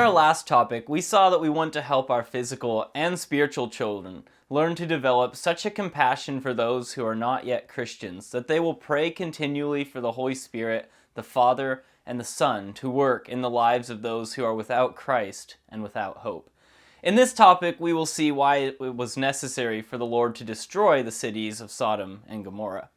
our last topic, we saw that we want to help our physical and spiritual children learn to develop such a compassion for those who are not yet Christians that they will pray continually for the Holy Spirit, the Father, and the Son to work in the lives of those who are without Christ and without hope. In this topic, we will see why it was necessary for the Lord to destroy the cities of Sodom and Gomorrah.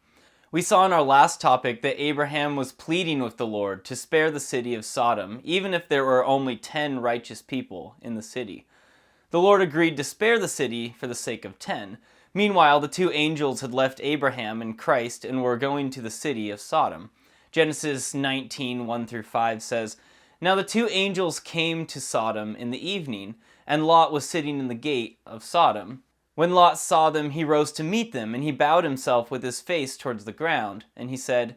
We saw in our last topic that Abraham was pleading with the Lord to spare the city of Sodom, even if there were only 10 righteous people in the city. The Lord agreed to spare the city for the sake of 10. Meanwhile, the two angels had left Abraham and Christ and were going to the city of Sodom. Genesis 19, 1-5 says, "Now the two angels came to Sodom in the evening, and Lot was sitting in the gate of Sodom. When Lot saw them, he rose to meet them, and he bowed himself with his face towards the ground. And he said,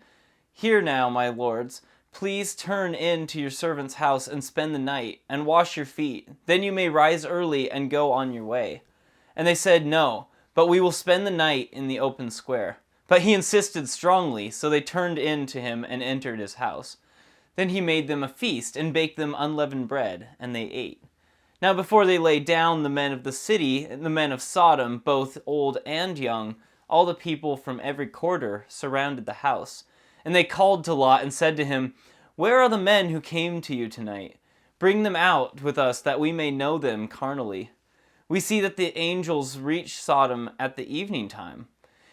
'Hear now, my lords, please turn in to your servant's house and spend the night, and wash your feet. Then you may rise early and go on your way.' And they said, 'No, but we will spend the night in the open square.' But he insisted strongly, so they turned in to him and entered his house. Then he made them a feast and baked them unleavened bread, and they ate. Now before they lay down, the men of the city, the men of Sodom, both old and young, all the people from every quarter, surrounded the house. And they called to Lot and said to him, 'Where are the men who came to you tonight? Bring them out with us that we may know them carnally.' We see that the angels reached Sodom at the evening time.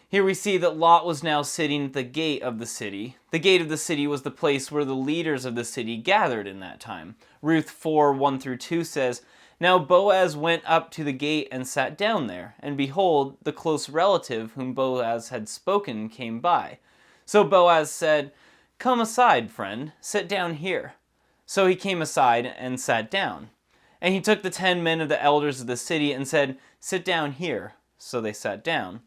Here we see that Lot was now sitting at the gate of the city. The gate of the city was the place where the leaders of the city gathered in that time. Ruth 4, 1-2 says, "Now Boaz went up to the gate and sat down there, and behold, the close relative whom Boaz had spoken came by. So Boaz said, 'Come aside, friend, sit down here.' So he came aside and sat down. And he took the 10 men of the elders of the city and said, 'Sit down here.' So they sat down.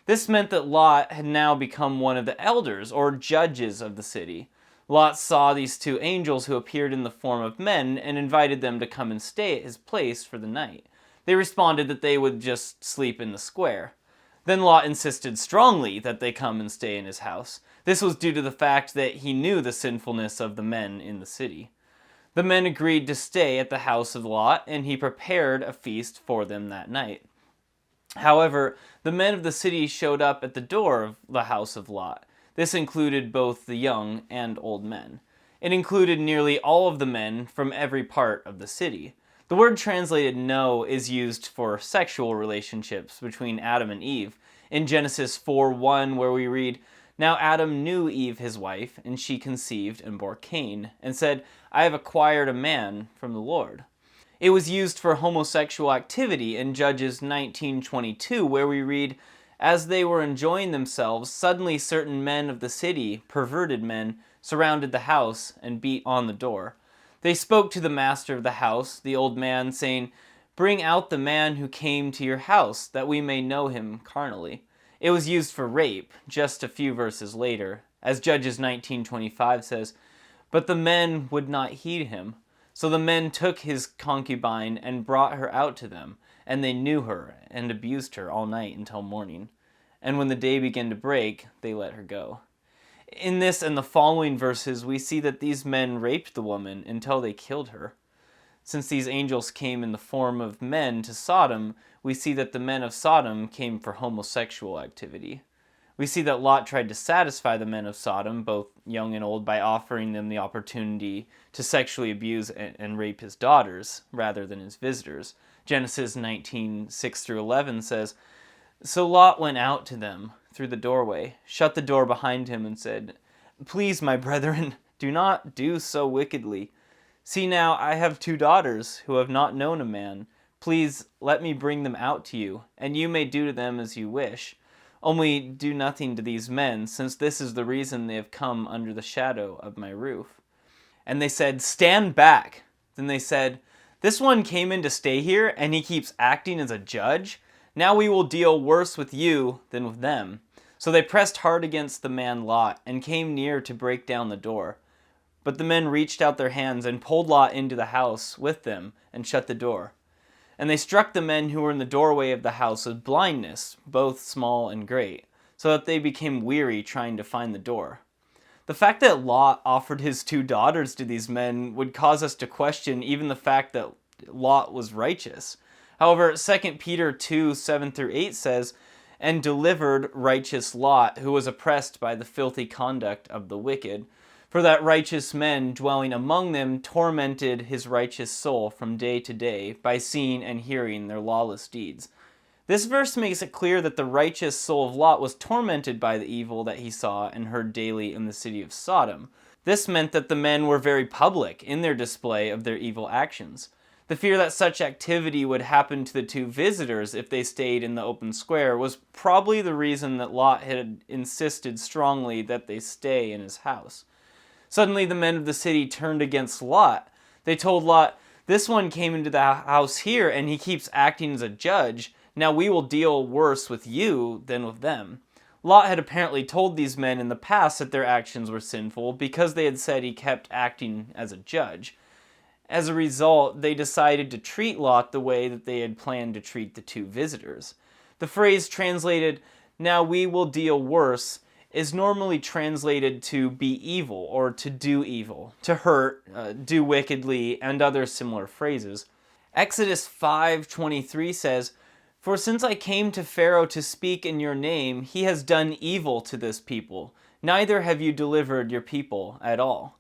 This meant that Lot had now become one of the elders, or judges of the city. Lot saw these two angels who appeared in the form of men and invited them to come and stay at his place for the night. They responded that they would just sleep in the square. Then Lot insisted strongly that they come and stay in his house. This was due to the fact that he knew the sinfulness of the men in the city. The men agreed to stay at the house of Lot, and he prepared a feast for them that night. However, the men of the city showed up at the door of the house of Lot. This included both the young and old men. It included nearly all of the men from every part of the city. The word translated "no" is used for sexual relationships between Adam and Eve. In Genesis 4:1, where we read, "Now Adam knew Eve his wife, and she conceived and bore Cain, and said, 'I have acquired a man from the Lord.'" It was used for homosexual activity in Judges 19:22, where we read, "As they were enjoying themselves, suddenly certain men of the city, perverted men, surrounded the house and beat on the door. They spoke to the master of the house, the old man, saying, 'Bring out the man who came to your house, that we may know him carnally.'" It was used for rape just a few verses later, as Judges 19:25 says, "But the men would not heed him. So the men took his concubine and brought her out to them, and they knew her and abused her all night until morning. And when the day began to break, they let her go." In this and the following verses, we see that these men raped the woman until they killed her. Since these angels came in the form of men to Sodom, we see that the men of Sodom came for homosexual activity. We see that Lot tried to satisfy the men of Sodom, both young and old, by offering them the opportunity to sexually abuse and rape his daughters rather than his visitors. Genesis 19:6-11 says, "So Lot went out to them through the doorway, shut the door behind him, and said, 'Please, my brethren, do not do so wickedly. See now, I have 2 daughters who have not known a man. Please let me bring them out to you, and you may do to them as you wish. Only do nothing to these men, since this is the reason they have come under the shadow of my roof.' And they said, 'Stand back.' Then they said, 'This one came in to stay here, and he keeps acting as a judge. Now we will deal worse with you than with them.' So they pressed hard against the man Lot, and came near to break down the door. But the men reached out their hands and pulled Lot into the house with them, and shut the door. And they struck the men who were in the doorway of the house with blindness, both small and great, so that they became weary trying to find the door. The fact that Lot offered his 2 daughters to these men would cause us to question even the fact that Lot was righteous. However, 2 Peter 2:7-8 says, "And delivered righteous Lot, who was oppressed by the filthy conduct of the wicked. For that righteous men dwelling among them tormented his righteous soul from day to day by seeing and hearing their lawless deeds." This verse makes it clear that the righteous soul of Lot was tormented by the evil that he saw and heard daily in the city of Sodom. This meant that the men were very public in their display of their evil actions. The fear that such activity would happen to the 2 visitors if they stayed in the open square was probably the reason that Lot had insisted strongly that they stay in his house. Suddenly the men of the city turned against Lot. They told Lot, "This one came into the house here and he keeps acting as a judge. Now we will deal worse with you than with them." Lot had apparently told these men in the past that their actions were sinful because they had said he kept acting as a judge. As a result, they decided to treat Lot the way that they had planned to treat the 2 visitors. The phrase translated, "Now we will deal worse," is normally translated to be evil or to do evil, to hurt, do wickedly, and other similar phrases. Exodus 5:23 says, "For since I came to Pharaoh to speak in your name, he has done evil to this people. Neither have you delivered your people at all."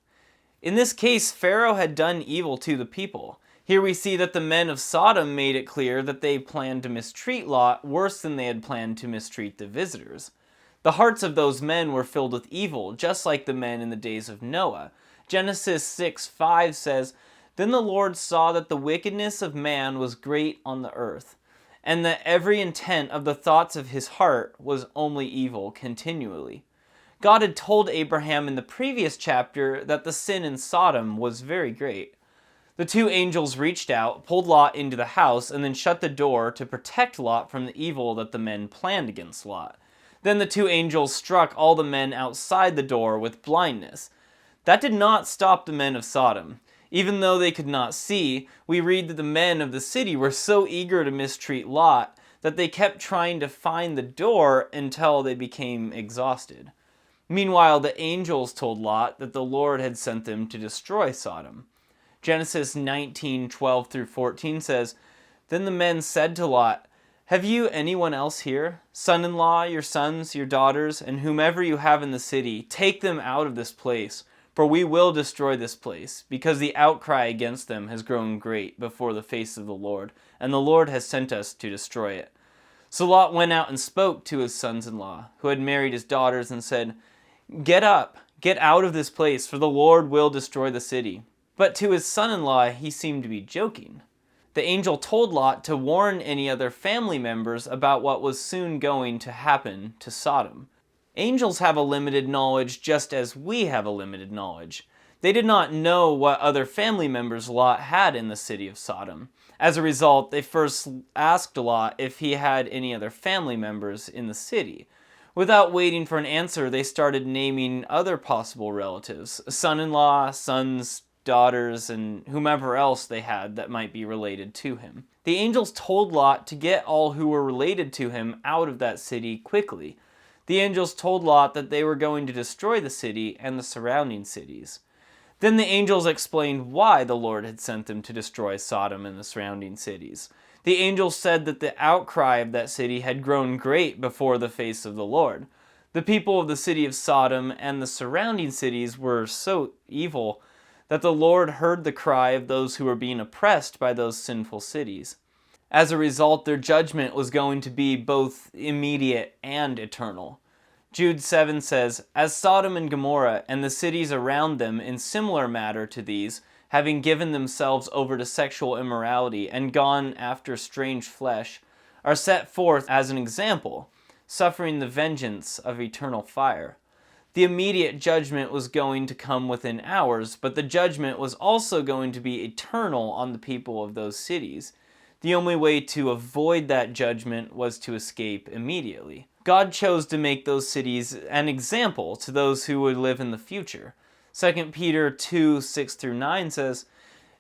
In this case, Pharaoh had done evil to the people. Here we see that the men of Sodom made it clear that they planned to mistreat Lot worse than they had planned to mistreat the visitors. The hearts of those men were filled with evil, just like the men in the days of Noah. Genesis 6:5 says, "Then the Lord saw that the wickedness of man was great on the earth, and that every intent of the thoughts of his heart was only evil continually." God had told Abraham in the previous chapter that the sin in Sodom was very great. The 2 angels reached out, pulled Lot into the house, and then shut the door to protect Lot from the evil that the men planned against Lot. Then the 2 angels struck all the men outside the door with blindness. That did not stop the men of Sodom. Even though they could not see, we read that the men of the city were so eager to mistreat Lot that they kept trying to find the door until they became exhausted. Meanwhile, the angels told Lot that the Lord had sent them to destroy Sodom. Genesis 19:12-14 says, "Then the men said to Lot, 'Have you anyone else here? Son-in-law, your sons, your daughters, and whomever you have in the city, take them out of this place, for we will destroy this place, because the outcry against them has grown great before the face of the Lord, and the Lord has sent us to destroy it.' So Lot went out and spoke to his sons-in-law, who had married his daughters, and said, 'Get up, get out of this place, for the Lord will destroy the city.' But to his son-in-law he seemed to be joking. The angel told Lot to warn any other family members about what was soon going to happen to Sodom. Angels have a limited knowledge just as we have a limited knowledge. They did not know what other family members Lot had in the city of Sodom. As a result, they first asked Lot if he had any other family members in the city. Without waiting for an answer, they started naming other possible relatives, son-in-law, sons, daughters, and whomever else they had that might be related to him. The angels told Lot to get all who were related to him out of that city quickly. The angels told Lot that they were going to destroy the city and the surrounding cities. Then the angels explained why the Lord had sent them to destroy Sodom and the surrounding cities. The angels said that the outcry of that city had grown great before the face of the Lord. The people of the city of Sodom and the surrounding cities were so evil that the Lord heard the cry of those who were being oppressed by those sinful cities. As a result, their judgment was going to be both immediate and eternal. Jude 7 says, "As Sodom and Gomorrah and the cities around them in similar matter to these, having given themselves over to sexual immorality and gone after strange flesh, are set forth as an example, suffering the vengeance of eternal fire." The immediate judgment was going to come within hours, but the judgment was also going to be eternal on the people of those cities. The only way to avoid that judgment was to escape immediately. God chose to make those cities an example to those who would live in the future. 2 Peter 2:6-9 says,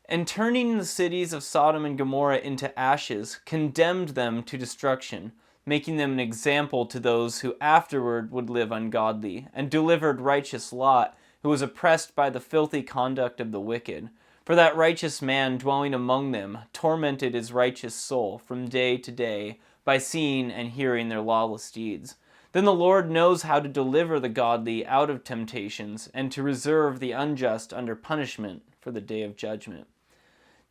"And turning the cities of Sodom and Gomorrah into ashes, condemned them to destruction, making them an example to those who afterward would live ungodly, and delivered righteous Lot, who was oppressed by the filthy conduct of the wicked. For that righteous man dwelling among them tormented his righteous soul from day to day by seeing and hearing their lawless deeds. Then the Lord knows how to deliver the godly out of temptations, and to reserve the unjust under punishment for the day of judgment.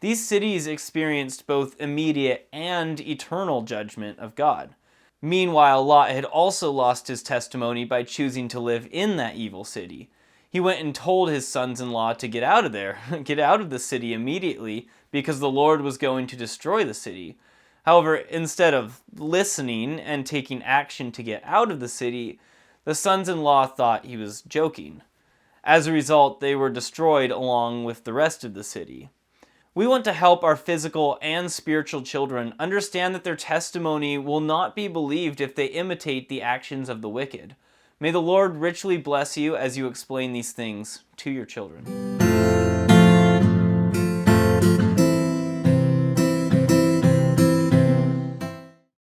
These cities experienced both immediate and eternal judgment of God. Meanwhile, Lot had also lost his testimony by choosing to live in that evil city. He went and told his sons-in-law to get out of there, get out of the city immediately, because the Lord was going to destroy the city. However, instead of listening and taking action to get out of the city, the sons-in-law thought he was joking. As a result, they were destroyed along with the rest of the city. We want to help our physical and spiritual children understand that their testimony will not be believed if they imitate the actions of the wicked. May the Lord richly bless you as you explain these things to your children.